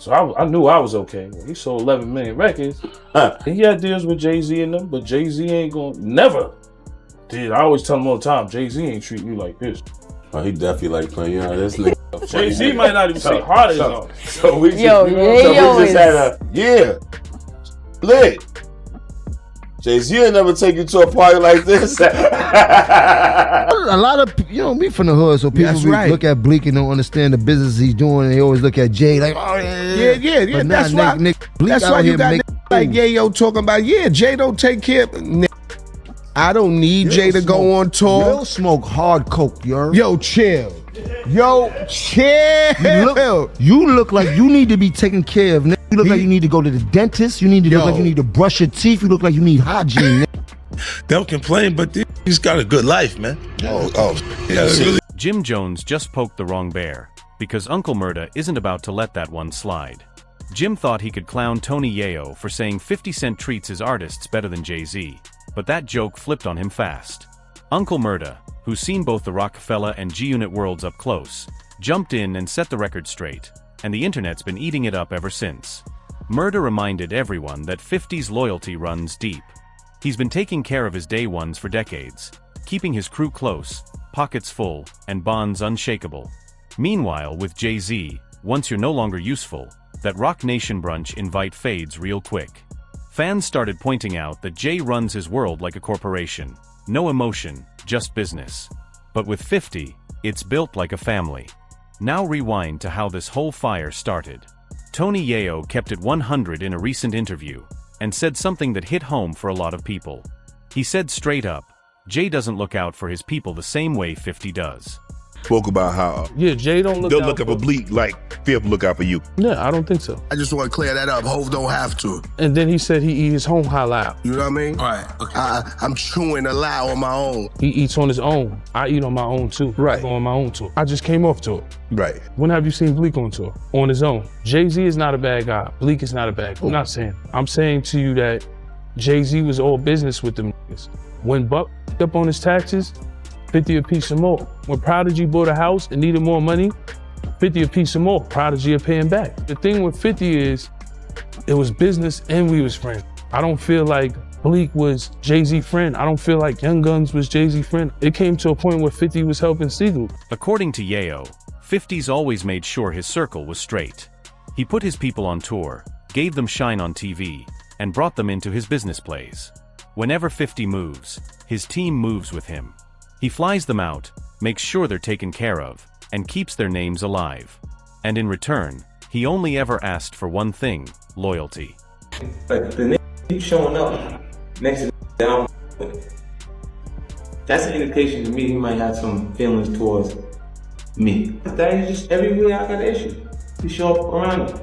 So I knew I was okay. He sold 11 million records. And he had deals with Jay-Z and them, but Jay-Z ain't gonna never did. I always tell him all the time, Jay-Z ain't treat you like this. Oh, he definitely like playing. You know, this nigga. Jay-Z might not even say hard as though. So we just, had a lit. Jay-Z will never take you to a party like this. A lot of, me from the hood, so people look at Bleak and don't understand the business he's doing, and they always look at Jay like, oh yeah. But that's why you got like Yayo talking about, Jay don't take care of. I don't need Jay to go on tour. Yo, smoke hard coke, yo. Yo, chill. You look like you need to be taken care of. You look like you need to go to the dentist. You need to look like you need to brush your teeth. You look like you need hygiene. Don't complain, but he's got a good life, man. Jim Jones just poked the wrong bear, because Uncle Murda isn't about to let that one slide. Jim thought he could clown Tony Yayo for saying 50 Cent treats his artists better than Jay-Z, but that joke flipped on him fast. Uncle Murda, who's seen both the Rockefeller and G-Unit worlds up close, jumped in and set the record straight, and the internet's been eating it up ever since. Murda reminded everyone that 50's loyalty runs deep. He's been taking care of his day ones for decades, keeping his crew close, pockets full, and bonds unshakable. Meanwhile, with Jay-Z, once you're no longer useful, that Rock Nation brunch invite fades real quick. Fans started pointing out that Jay runs his world like a corporation. No emotion, just business. But with 50, it's built like a family. Now rewind to how this whole fire started. Tony Yayo kept it 100 in a recent interview, and said something that hit home for a lot of people. He said straight up, Jay doesn't look out for his people the same way 50 does. Spoke about how Jay don't look out for Bleak like Fifth look out for you. Yeah, I don't think so. I just want to clear that up. Hov don't have to. And then he said he eat his home halal. You know what I mean? All right. Okay. I'm chewing a lot on my own. He eats on his own. I eat on my own too. Right. I go on my own tour. I just came off tour. Right. When have you seen Bleak on tour? On his own. Jay-Z is not a bad guy. Bleak is not a bad guy. I'm not saying. I'm saying to you that Jay-Z was all business with them niggas. When Buck up on his taxes, 50 a piece or more. When Prodigy bought a house and needed more money, 50 a piece or more. Prodigy are paying back. The thing with 50 is, it was business and we was friends. I don't feel like Bleak was Jay-Z friend. I don't feel like Young Guns was Jay-Z friend. It came to a point where 50 was helping Siegel. According to Yayo, 50's always made sure his circle was straight. He put his people on tour, gave them shine on TV, and brought them into his business plays. Whenever 50 moves, his team moves with him. He flies them out, makes sure they're taken care of, and keeps their names alive. And in return, he only ever asked for one thing, loyalty. Like, the nigga keep showing up next to down. That's an indication to me he might have some feelings towards me. That is just everywhere I got an issue. He show up around me.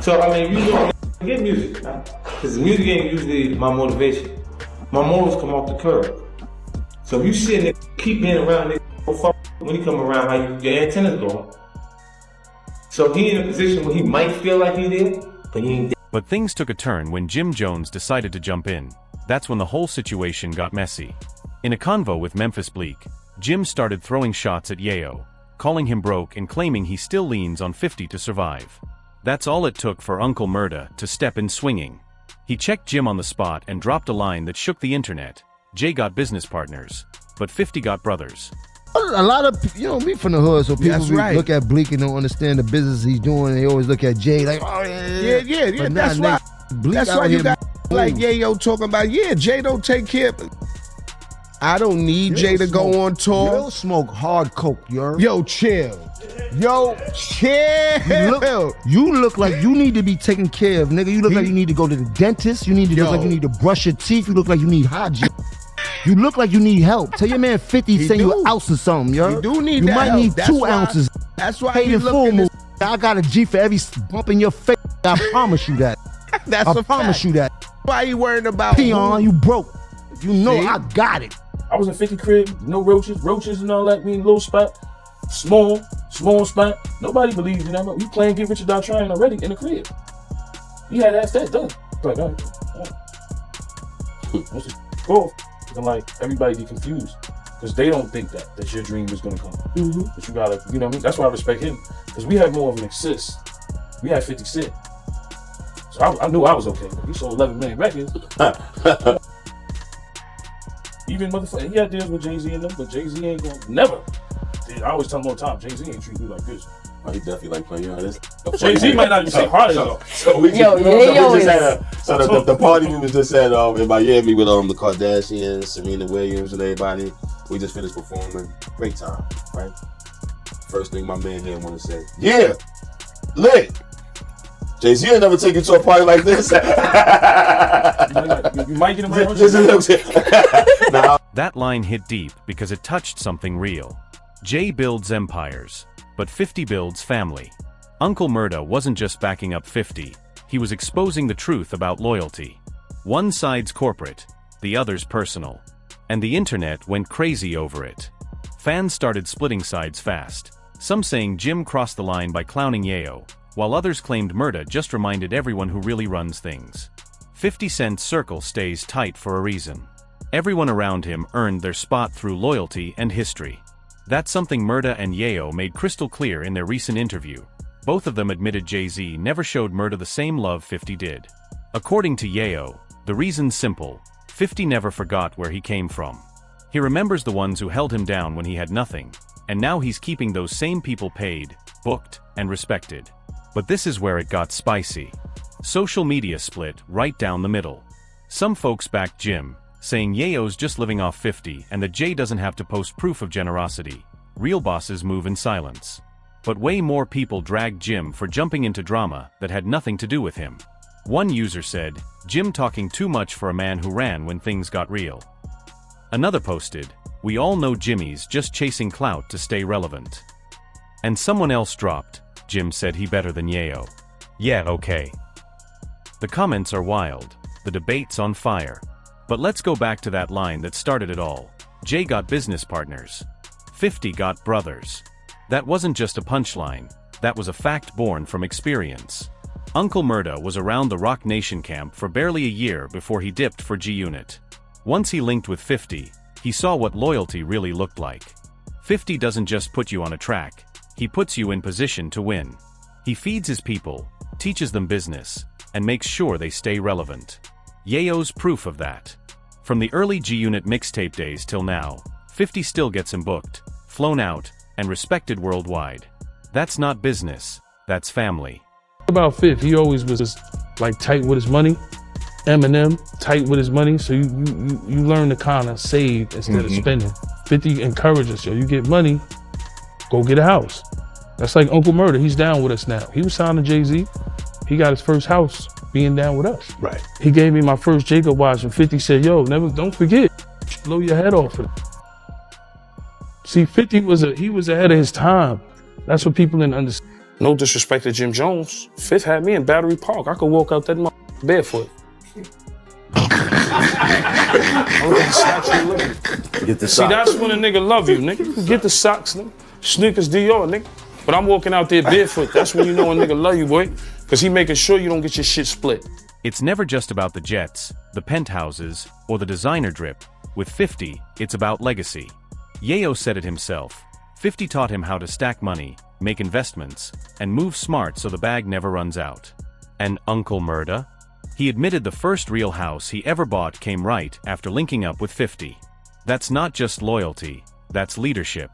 So, I mean, you don't get music, because the music ain't usually my motivation. My morals come off the curb. So if you see a nigga keep being around nigga, when he come around, how your antennas go. So he in a position where he might feel like he did, but he ain't. But things took a turn when Jim Jones decided to jump in. That's when the whole situation got messy. In a convo with Memphis Bleak, Jim started throwing shots at Yayo, calling him broke and claiming he still leans on 50 to survive. That's all it took for Uncle Murda to step in swinging. He checked Jim on the spot and dropped a line that shook the internet. Jay got business partners, but 50 got brothers. A lot of, me from the hood, so people look at Bleak and don't understand the business he's doing, and they always look at Jay like, oh yeah. That's why you got like Yayo talking about, Jay don't take care of. I don't need Jay to go on tour. Yo, smoke hard coke, yo. Yo, chill. You look like you need to be taken care of, nigga. You look like you need to go to the dentist. You need to look like you need to brush your teeth. You look like you need hygiene. You look like you need help. Tell your man 50 send you an ounce or something, yo. You do need you that might help. need That's 2 why, ounces. That's why Paid in full move. I got a G for every bump in your face. I promise you that. That's I promise you that. Why you worrying about Peon, you broke. You know I got it. I was in 50 crib, no roaches and all that, we in a little spot. Small spot. Nobody believes in that. You playing Get Rich or Die Trying already in the crib. You had to ask that done. Like, all right. What's it? Cool. And like, everybody get confused. Because they don't think that your dream is gonna come. But you gotta, you know what I mean? That's why I respect him. Because we have more of an assist we had 50 Cent. So I knew I was okay. He sold 11 million records. Even motherfucker, he had deals with Jay-Z and them, but Jay-Z ain't gonna never. I always tell him all the time, Jay-Z ain't treat you like this. Oh, he definitely like playing on this. Jay-Z might not even say hard as though. So the party we was just at in Miami with the Kardashians, Serena Williams, and everybody. We just finished performing. Great time, right? First thing my man here want to say, yeah, lit. Jay-Z will never take you to a party like this. You might get him right. That line hit deep because it touched something real. Jay builds empires, but 50 builds family. Uncle Murda wasn't just backing up 50, he was exposing the truth about loyalty. One side's corporate, the other's personal. And the internet went crazy over it. Fans started splitting sides fast, some saying Jim crossed the line by clowning Yayo, while others claimed Murda just reminded everyone who really runs things. 50 Cent's circle stays tight for a reason. Everyone around him earned their spot through loyalty and history. That's something Murda and Yayo made crystal clear in their recent interview. Both of them admitted Jay-Z never showed Murda the same love 50 did. According to Yayo, the reason's simple: 50 never forgot where he came from. He remembers the ones who held him down when he had nothing, and now he's keeping those same people paid, booked, and respected. But this is where it got spicy. Social media split right down the middle. Some folks backed Jim, saying Yayo's just living off 50 and that Jay doesn't have to post proof of generosity. Real bosses move in silence. But way more people dragged Jim for jumping into drama that had nothing to do with him. One user said, Jim talking too much for a man who ran when things got real. Another posted, we all know Jimmy's just chasing clout to stay relevant. And someone else dropped, Jim said he better than Yayo. Yeah, okay. The comments are wild, the debate's on fire. But let's go back to that line that started it all. Jay got business partners. 50 got brothers. That wasn't just a punchline, that was a fact born from experience. Uncle Murda was around the Rock Nation camp for barely a year before he dipped for G-Unit. Once he linked with 50, he saw what loyalty really looked like. 50 doesn't just put you on a track, he puts you in position to win. He feeds his people, teaches them business, and makes sure they stay relevant. Yayo's proof of that. From the early G-Unit mixtape days till now, 50 still gets him booked, flown out, and respected worldwide. That's not business, that's family. About Fifth, he always was just like tight with his money. Eminem, tight with his money, so you learn to kind of save instead of spending. 50 encouraged us, yo, you get money, go get a house. That's like Uncle Murda, he's down with us now. He was signed to Jay-Z, he got his first house being down with us. Right. He gave me my first Jacob watch and 50 said, yo, don't forget, blow your head off for it. See, 50 he was ahead of his time. That's what people didn't understand. No disrespect to Jim Jones. Fifth had me in Battery Park. I could walk out that barefoot. Get the See, that's when a nigga love you, nigga. You get the socks, nigga. Sneakers Dior, nigga. But I'm walking out there barefoot. That's when you know a nigga love you, boy. Because he making sure you don't get your shit split. It's never just about the jets, the penthouses, or the designer drip. With 50, it's about legacy. Yayo said it himself. 50 taught him how to stack money, make investments, and move smart so the bag never runs out. And Uncle Murda? He admitted the first real house he ever bought came right after linking up with 50. That's not just loyalty, that's leadership.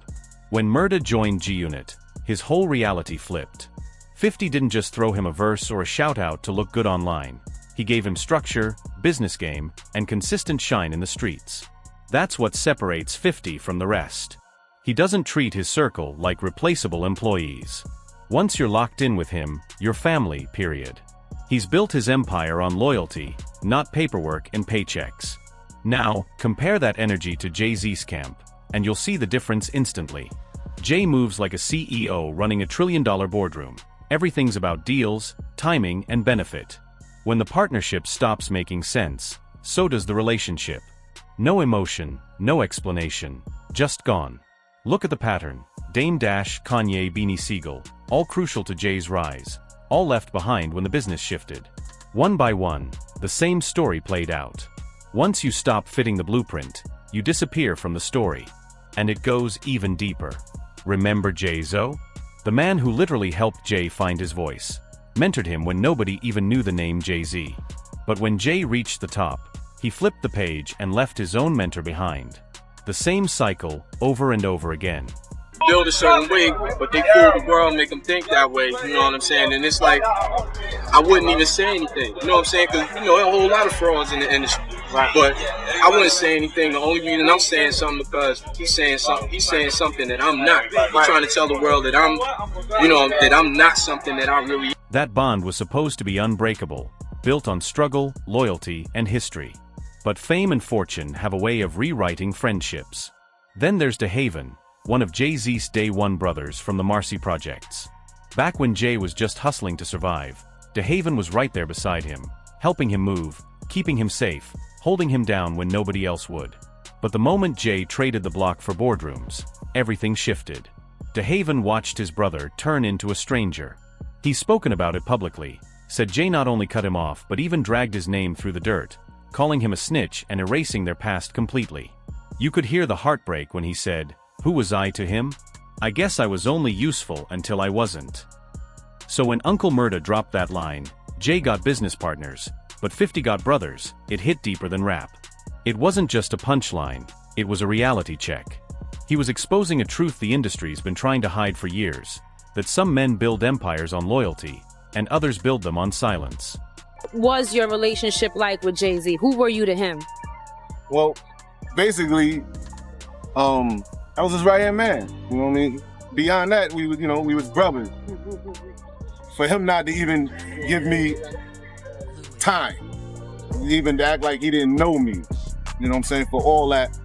When Murda joined G-Unit, his whole reality flipped. 50 didn't just throw him a verse or a shout-out to look good online. He gave him structure, business game, and consistent shine in the streets. That's what separates 50 from the rest. He doesn't treat his circle like replaceable employees. Once you're locked in with him, you're family, period. He's built his empire on loyalty, not paperwork and paychecks. Now, compare that energy to Jay-Z's camp, and you'll see the difference instantly. Jay moves like a CEO running a trillion-dollar boardroom. Everything's about deals, timing, and benefit. When the partnership stops making sense, so does the relationship. No emotion, no explanation, just gone. Look at the pattern. Dame Dash, Kanye, Beanie Siegel, all crucial to Jay's rise, all left behind when the business shifted. One by one, the same story played out. Once you stop fitting the blueprint, you disappear from the story. And it goes even deeper. Remember Jay-Z? The man who literally helped Jay find his voice. mentored him when nobody even knew the name Jay-Z. But when Jay reached the top, he flipped the page and left his own mentor behind. The same cycle, over and over again. Build a certain way, but they fool the world, make them think that way, you know what I'm saying? And it's like, I wouldn't even say anything, you know what I'm saying? Because, you know, there are a whole lot of frauds in the industry, right? But I wouldn't say anything. The only reason I'm saying something because he's saying something that I'm not. He's trying to tell the world that I'm, you know, that I'm not something that I really am. That bond was supposed to be unbreakable, built on struggle, loyalty, and history. But fame and fortune have a way of rewriting friendships. Then there's DeHaven, one of Jay-Z's Day One brothers from the Marcy Projects. Back when Jay was just hustling to survive, DeHaven was right there beside him, helping him move, keeping him safe, holding him down when nobody else would. But the moment Jay traded the block for boardrooms, everything shifted. DeHaven watched his brother turn into a stranger. He's spoken about it publicly, said Jay not only cut him off but even dragged his name through the dirt, calling him a snitch and erasing their past completely. You could hear the heartbreak when he said, "Who was I to him? I guess I was only useful until I wasn't." So when Uncle Murda dropped that line, Jay got business partners, but 50 got brothers. It hit deeper than rap. It wasn't just a punchline, it was a reality check. He was exposing a truth the industry's been trying to hide for years, that some men build empires on loyalty, and others build them on silence. Was your relationship like with Jay-Z? Who were you to him? Well, basically, I was his right-hand man. You know what I mean? Beyond that, we was brothers. For him not to even give me time, even to act like he didn't know me, you know what I'm saying? For all that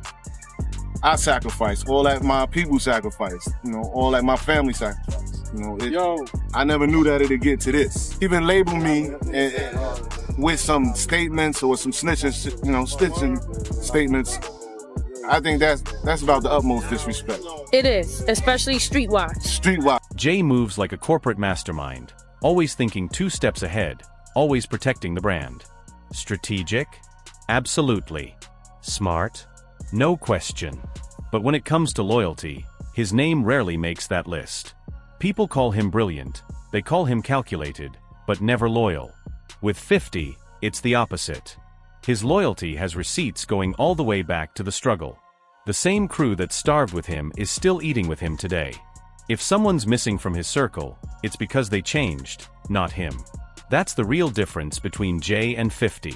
I sacrificed, all that my people sacrificed, you know, all that my family sacrificed. You know, I never knew that it'd get to this. Even label me with some statements or some snitching statements. I think that's about the utmost disrespect. It is, especially streetwise. Streetwise. Jay moves like a corporate mastermind, always thinking 2 steps ahead, always protecting the brand. Strategic? Absolutely. Smart? No question. But when it comes to loyalty, his name rarely makes that list. People call him brilliant, they call him calculated, but never loyal. With 50, it's the opposite. His loyalty has receipts going all the way back to the struggle. The same crew that starved with him is still eating with him today. If someone's missing from his circle, it's because they changed, not him. That's the real difference between Jay and 50.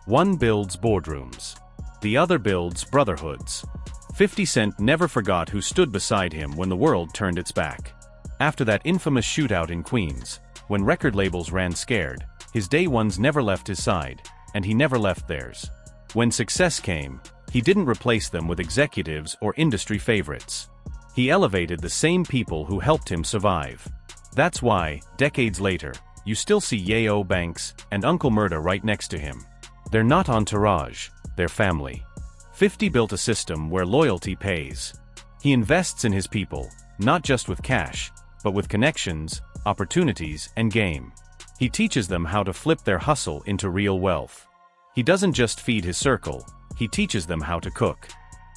One builds boardrooms. The other builds brotherhoods. 50 Cent never forgot who stood beside him when the world turned its back. After that infamous shootout in Queens, when record labels ran scared, his day ones never left his side, and he never left theirs. When success came, he didn't replace them with executives or industry favorites. He elevated the same people who helped him survive. That's why, decades later, you still see Yayo, Banks, and Uncle Murda right next to him. They're not entourage, they're family. 50 built a system where loyalty pays. He invests in his people, not just with cash, but with connections, opportunities, and game. He teaches them how to flip their hustle into real wealth. He doesn't just feed his circle, he teaches them how to cook.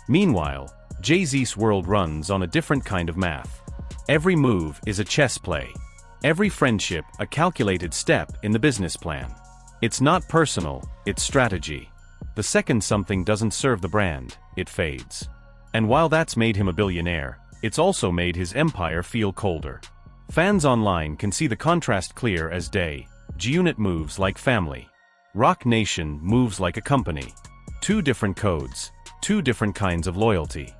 Meanwhile, Jay-Z's world runs on a different kind of math. Every move is a chess play. Every friendship a calculated step in the business plan. It's not personal, it's strategy. The second something doesn't serve the brand, it fades. And while that's made him a billionaire, it's also made his empire feel colder. Fans online can see the contrast clear as day. G-Unit moves like family. Rock Nation moves like a company. 2 different codes, 2 different kinds of loyalty.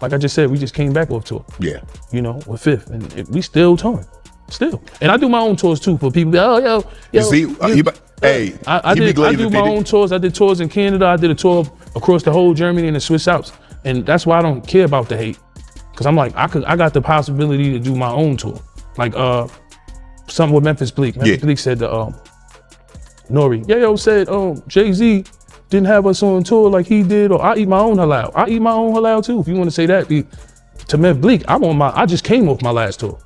Like I just said, we just came back off tour. Yeah. You know, with Fifth, and we still touring. Still. And I do my own tours too for people. Oh, yo. See, I do my own tours. I did tours in Canada. I did a tour across the whole Germany and the Swiss Alps. And that's why I don't care about the hate. Cause I'm like, I got the possibility to do my own tour. Like something with Memphis Bleak. Memphis Bleak said to Nori, Yayo said, Jay-Z didn't have us on tour like he did, or I eat my own halal. I eat my own halal too, if you want to say that. To Memphis Bleak, I just came off my last tour.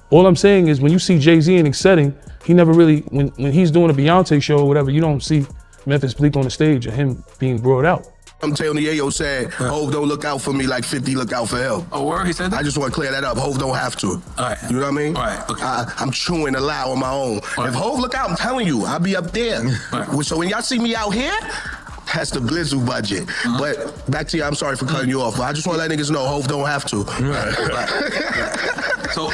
All I'm saying is when you see Jay-Z in a setting, he never really, when he's doing a Beyonce show or whatever, you don't see Memphis Bleak on the stage or him being brought out. Tony Yayo said, Hov don't look out for me like 50 look out for him. Oh, word? He said that? I just want to clear that up. Hov don't have to. All right. You know what I mean? All right. Okay. I'm chewing the loud on my own. If Hov look out, I'm telling you, I'll be up there. So when y'all see me out here, that's the Blizzle budget. But back to you, I'm sorry for cutting you off, but I just want to let niggas know Hov don't have to. So,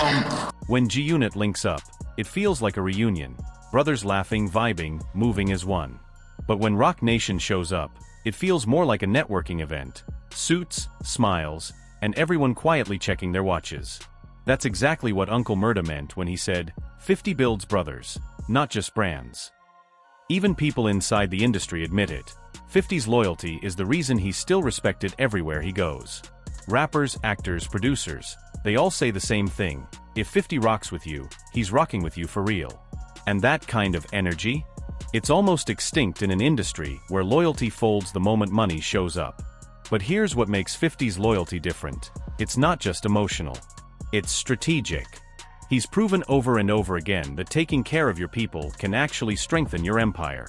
when G-Unit links up, it feels like a reunion. Brothers laughing, vibing, moving as one. But when Rock Nation shows up, it feels more like a networking event. Suits, smiles, and everyone quietly checking their watches. That's exactly what Uncle Murda meant when he said, 50 builds brothers, not just brands. Even people inside the industry admit it. 50's loyalty is the reason he's still respected everywhere he goes. Rappers, actors, producers, they all say the same thing. If 50 rocks with you, he's rocking with you for real. And that kind of energy? It's almost extinct in an industry where loyalty folds the moment money shows up. But here's what makes 50's loyalty different. It's not just emotional. It's strategic. He's proven over and over again that taking care of your people can actually strengthen your empire.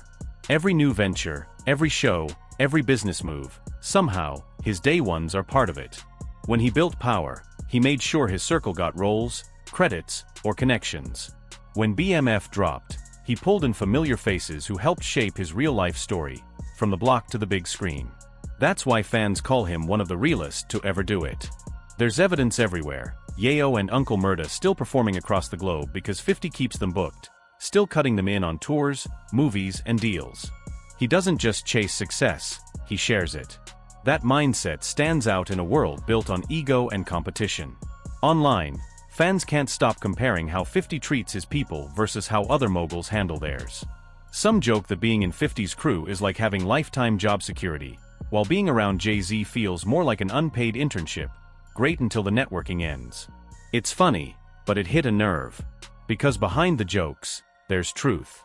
Every new venture, every show, every business move, somehow, his day ones are part of it. When he built Power, he made sure his circle got roles, credits, or connections. When BMF dropped, he pulled in familiar faces who helped shape his real-life story, from the block to the big screen. That's why fans call him one of the realest to ever do it. There's evidence everywhere. Yayo and Uncle Murda still performing across the globe because 50 keeps them booked, still cutting them in on tours, movies, and deals. He doesn't just chase success, he shares it. That mindset stands out in a world built on ego and competition. Online, fans can't stop comparing how 50 treats his people versus how other moguls handle theirs. Some joke that being in 50's crew is like having lifetime job security, while being around Jay-Z feels more like an unpaid internship, great until the networking ends. It's funny, but it hit a nerve. Because behind the jokes, there's truth.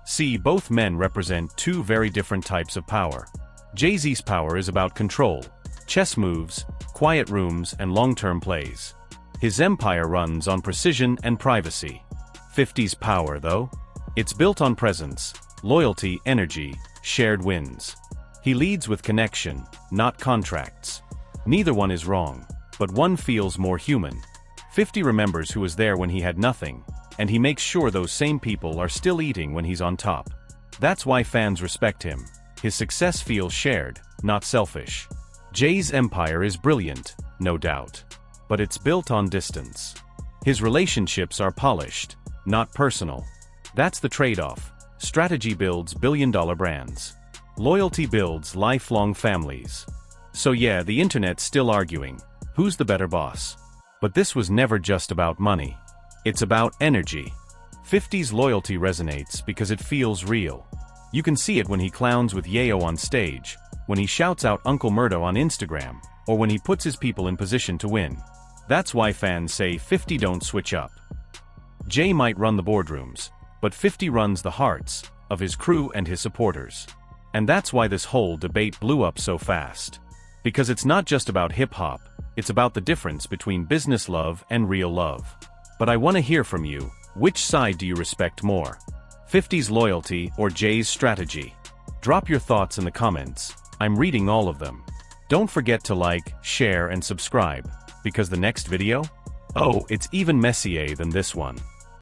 See, both men represent two very different types of power. Jay-Z's power is about control, chess moves, quiet rooms, and long-term plays. His empire runs on precision and privacy. 50's power, though? It's built on presence, loyalty, energy, shared wins. He leads with connection, not contracts. Neither one is wrong, but one feels more human. 50 remembers who was there when he had nothing, and he makes sure those same people are still eating when he's on top. That's why fans respect him. His success feels shared, not selfish. Jay's empire is brilliant, no doubt. But it's built on distance. His relationships are polished, not personal. That's the trade-off. Strategy builds billion-dollar brands. Loyalty builds lifelong families. So yeah, the internet's still arguing, who's the better boss? But this was never just about money. It's about energy. 50's loyalty resonates because it feels real. You can see it when he clowns with Yayo on stage, when he shouts out Uncle Murda on Instagram, or when he puts his people in position to win. That's why fans say 50 don't switch up. Jay might run the boardrooms, but 50 runs the hearts of his crew and his supporters. And that's why this whole debate blew up so fast. Because it's not just about hip-hop, it's about the difference between business love and real love. But I want to hear from you, which side do you respect more? 50's loyalty or Jay's strategy? Drop your thoughts in the comments, I'm reading all of them. Don't forget to like, share and subscribe, because the next video? Oh, it's even messier than this one.